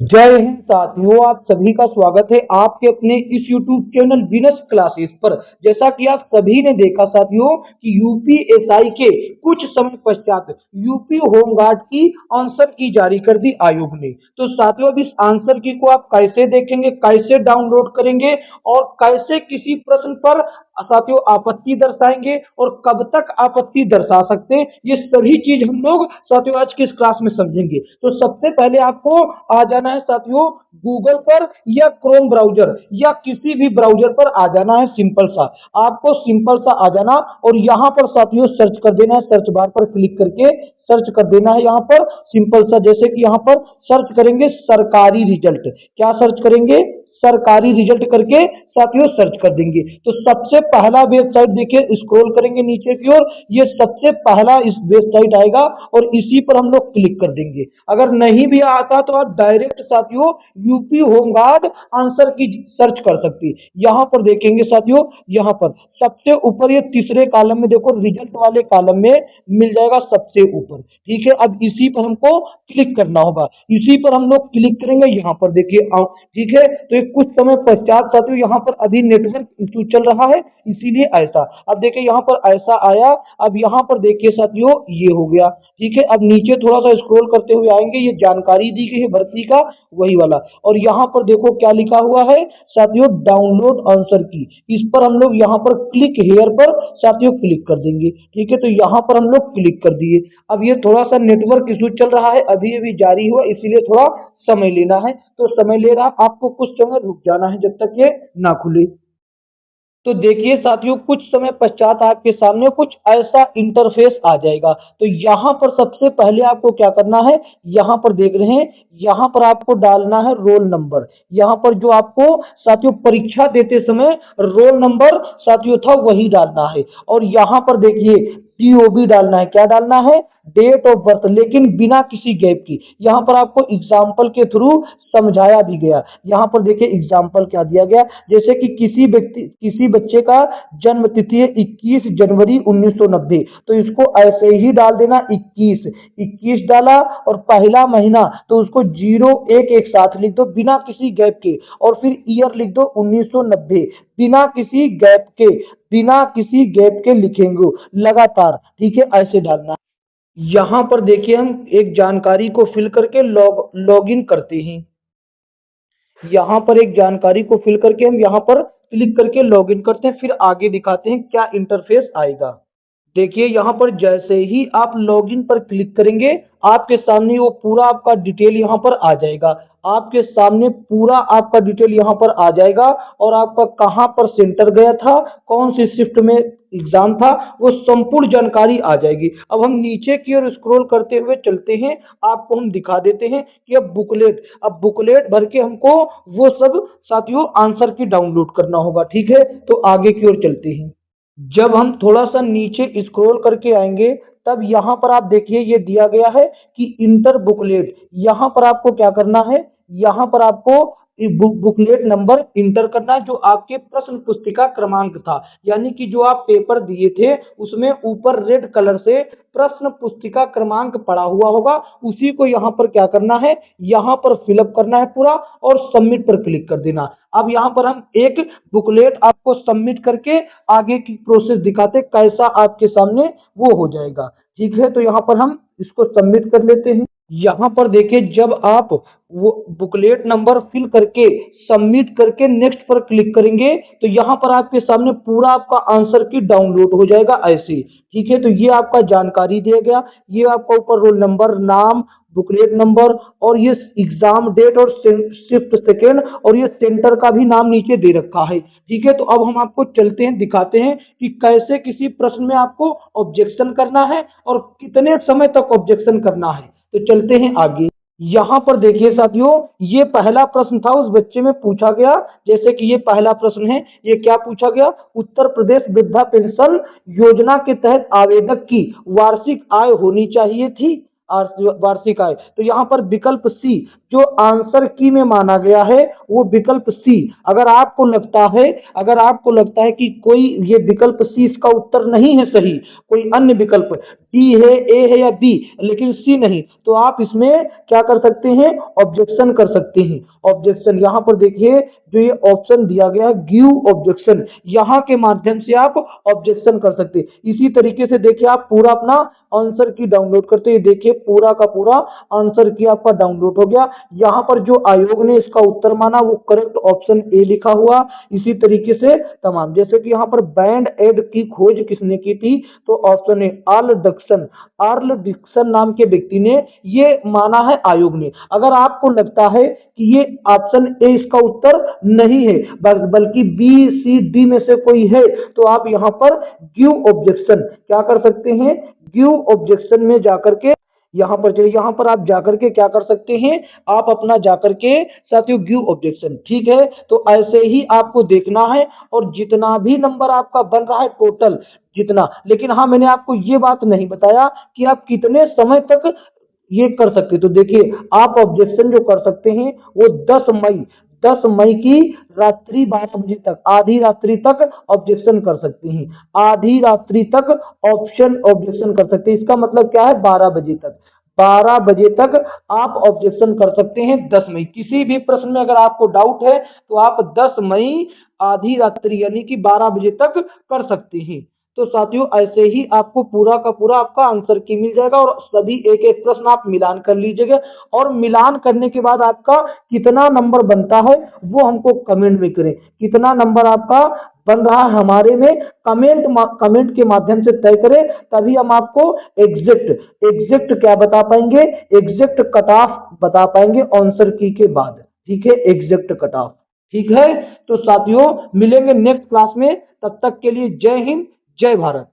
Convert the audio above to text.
जय हिंद साथियों, आप सभी का स्वागत है आपके अपने इस YouTube चैनल विनस क्लासेस पर। जैसा कि आप सभी ने देखा साथियों कि यूपीएसआई के कुछ समय पश्चात यूपी होमगार्ड की आंसर की जारी कर दी आयोग ने। तो साथियों, अब इस आंसर की को आप कैसे देखेंगे, कैसे डाउनलोड करेंगे और कैसे किसी प्रश्न पर साथियों आपत्ति दर्शाएंगे और कब तक आपत्ति दर्शा सकते हैं, ये सभी चीज हम लोग साथियों आज की इस क्लास में समझेंगे। तो सबसे पहले आपको आ जाना है साथियों गूगल पर या क्रोम ब्राउजर या किसी भी ब्राउजर पर आ जाना है। सिंपल सा आपको सिंपल सा आ जाना और यहाँ पर साथियों सर्च कर देना है। सर्च बार पर क्लिक करके सर्च कर देना है। यहाँ पर सिंपल सा जैसे कि यहाँ पर सर्च करेंगे सरकारी रिजल्ट, क्या सर्च करेंगे, सरकारी रिजल्ट करके साथियों सर्च कर देंगे। तो सबसे पहला वेबसाइट देखिए, स्क्रॉल करेंगे नीचे की ओर, ये सबसे पहला इस वेबसाइट आएगा और इसी पर हम लोग क्लिक कर देंगे। अगर नहीं भी आता तो आप डायरेक्ट साथियों यूपी होमगार्ड आंसर की सर्च कर सकते हैं। यहाँ पर देखेंगे साथियों, यहाँ पर सबसे ऊपर ये तीसरे कॉलम में देखो, रिजल्ट वाले कॉलम में मिल जाएगा सबसे ऊपर। ठीक है, अब इसी पर हमको क्लिक करना होगा। इसी पर हम लोग क्लिक करेंगे। यहाँ पर देखिए ठीक है, तो ये कुछ समय पश्चात साथियों यहाँ पर अभी नेटवर्क इशू चल रहा है इसीलिए ऐसा। अब देखिए यहाँ पर ऐसा आया। अब यहाँ पर देखिए साथियों ये हो गया। ठीक है, अब नीचे थोड़ा सा स्क्रॉल करते हुए आएंगे, ये जानकारी दी गई है भर्ती का वही वाला, और यहाँ पर देखो क्या लिखा हुआ है साथियों, डाउनलोड आंसर की। इस पर हम लोग यहाँ पर क्लिक हेयर पर साथियों क्लिक कर देंगे। ठीक है, तो यहाँ पर हम लोग क्लिक कर दिए। अब ये थोड़ा सा नेटवर्क इशू चल रहा है, अभी अभी जारी हुआ इसीलिए थोड़ा समय लेना है। तो समय ले रहा, आपको कुछ समय रुक जाना है जब तक ये ना खुले। तो देखिए साथियों, कुछ समय पश्चात आपके सामने कुछ ऐसा इंटरफेस आ जाएगा। तो यहाँ पर सबसे पहले आपको क्या करना है, यहाँ पर देख रहे हैं, यहाँ पर आपको डालना है रोल नंबर। यहाँ पर जो आपको साथियों परीक्षा देते समय रोल नंबर साथियों था वही डालना है। और यहाँ पर देखिए टीओबी डालना है, क्या डालना है, डेट ऑफ बर्थ, लेकिन बिना किसी गैप की। यहाँ पर आपको एग्जाम्पल के थ्रू समझाया भी गया। यहाँ पर देखिए एग्जाम्पल क्या दिया गया, जैसे कि किसी बच्चे का जन्म तिथि है 21 जनवरी 1990, तो इसको ऐसे ही डाल देना 21 डाला और पहला महीना तो उसको 01 एक साथ लिख दो बिना किसी गैप के, और फिर ईयर लिख दो 1990 बिना किसी गैप के लिखेंगे लगातार। ठीक है, ऐसे डालना। यहाँ पर देखिए हम एक जानकारी को फिल करके लॉग इन करते हैं। यहाँ पर एक जानकारी को फिल करके हम यहाँ पर क्लिक करके लॉगिन करते हैं, फिर आगे दिखाते हैं क्या इंटरफेस आएगा। देखिए यहाँ पर जैसे ही आप लॉगिन पर क्लिक करेंगे आपके सामने वो पूरा आपका डिटेल यहाँ पर आ जाएगा। आपके सामने पूरा आपका डिटेल यहाँ पर आ जाएगा और आपका कहाँ पर सेंटर गया था, कौन सी शिफ्ट में एग्जाम था, वो संपूर्ण जानकारी आ जाएगी। अब हम नीचे की ओर स्क्रॉल करते हुए चलते हैं, आपको हम दिखा देते हैं कि अब बुकलेट भर के हमको वो सब साथियों आंसर की डाउनलोड करना होगा। ठीक है, तो आगे की ओर चलते हैं। जब हम थोड़ा सा नीचे स्क्रॉल करके आएंगे तब यहाँ पर आप देखिए ये दिया गया है कि इंटर बुकलेट। यहाँ पर आपको क्या करना है, यहाँ पर आपको बुकलेट नंबर इंटर करना है जो आपके प्रश्न पुस्तिका क्रमांक था, यानी कि जो आप पेपर दिए थे उसमें ऊपर रेड कलर से प्रश्न पुस्तिका क्रमांक पड़ा हुआ होगा, उसी को यहाँ पर क्या करना है, यहाँ पर फिलअप करना है पूरा और सबमिट पर क्लिक कर देना। अब यहाँ पर हम एक बुकलेट आपको सबमिट करके आगे की प्रोसेस दिखाते कैसा आपके सामने वो हो जाएगा। ठीक है, तो यहाँ पर हम इसको सबमिट कर लेते हैं। यहाँ पर देखिए जब आप वो बुकलेट नंबर फिल करके सबमिट करके नेक्स्ट पर क्लिक करेंगे तो यहाँ पर आपके सामने पूरा आपका आंसर की डाउनलोड हो जाएगा ऐसे। ठीक है, तो ये आपका जानकारी दिया गया, ये आपका ऊपर रोल नंबर, नाम, बुकलेट नंबर और ये एग्जाम डेट और शिफ्ट सेकेंड और ये सेंटर का भी नाम नीचे दे रखा है। ठीक है, तो अब हम आपको चलते हैं, दिखाते हैं कि कैसे किसी प्रश्न में आपको ऑब्जेक्शन करना है और कितने समय तक ऑब्जेक्शन करना है। तो चलते हैं आगे। यहाँ पर देखिए साथियों, ये पहला प्रश्न था उस बच्चे में पूछा गया, जैसे कि ये पहला प्रश्न है, ये क्या पूछा गया, उत्तर प्रदेश वृद्धा पेंशन योजना के तहत आवेदक की वार्षिक आय होनी चाहिए थी वार्षिक आय। तो यहाँ पर विकल्प सी जो आंसर की में माना गया है वो विकल्प सी। अगर आपको लगता है कि कोई ये विकल्प सी इसका उत्तर नहीं है सही, कोई अन्य विकल्प डी है, ए है या बी, लेकिन सी नहीं, तो आप इसमें क्या कर सकते हैं, ऑब्जेक्शन कर सकते हैं। ऑब्जेक्शन यहाँ पर देखिए जो ये ऑप्शन दिया गया है गिव ऑब्जेक्शन, यहाँ के माध्यम से आप ऑब्जेक्शन कर सकते हैं। इसी तरीके से देखिए आप पूरा अपना आंसर की डाउनलोड करते हैं, देखिए पूरा का पूरा आंसर की आपका डाउनलोड हो गया। यहाँ पर जो आयोग ने इसका उत्तर माना वो करेक्ट ऑप्शन ए लिखा हुआ। इसी तरीके से तमाम, जैसे कि यहाँ पर बैंड एड की खोज किसने की थी, तो ऑप्शन है आर्ल डिक्सन नाम के व्यक्ति ने ये माना है आयोग ने। अगर आपको लगता है कि ये ऑप्शन ए इसका उत्तर नहीं है बल्कि बी सी डी में से कोई है, तो आप यहाँ पर गिव ऑब्जेक्शन क्या कर सकते हैं, गिव ऑब्जेक्शन में जाकर के यहाँ पर चलिए, यहाँ पर आप जाकर के क्या कर सकते हैं, आप अपना जाकर के साथियों गिव ऑब्जेक्शन, ठीक है। तो ऐसे ही आपको देखना है और जितना भी नंबर आपका बन रहा है टोटल जितना, लेकिन हाँ मैंने आपको ये बात नहीं बताया कि आप कितने समय तक ये कर सकते। तो देखिए आप ऑब्जेक्शन जो कर सकते हैं वो 10 मई की रात्रि 12 बजे तक, आधी रात्रि तक ऑब्जेक्शन कर सकते हैं। आधी रात्रि तक ऑप्शन ऑब्जेक्शन कर सकते हैं, इसका मतलब क्या है, 12 बजे तक। 12 बजे तक आप ऑब्जेक्शन कर सकते हैं 10 मई। किसी भी प्रश्न में अगर आपको डाउट है तो आप 10 मई आधी रात्रि यानी कि 12 बजे तक कर सकते हैं। तो साथियों ऐसे ही आपको पूरा का पूरा आपका आंसर की मिल जाएगा और सभी एक एक प्रश्न आप मिलान कर लीजिएगा और मिलान करने के बाद आपका कितना नंबर बनता है वो हमको कमेंट में करें। कितना नंबर आपका बन रहा है हमारे में कमेंट के माध्यम से तय करें, तभी हम आपको एग्जैक्ट क्या बता पाएंगे, एग्जैक्ट कट ऑफ बता पाएंगे आंसर की के बाद, ठीक है, एग्जैक्ट कट ऑफ, ठीक है। तो साथियों मिलेंगे नेक्स्ट क्लास में, तब तक के लिए जय हिंद जय भारत।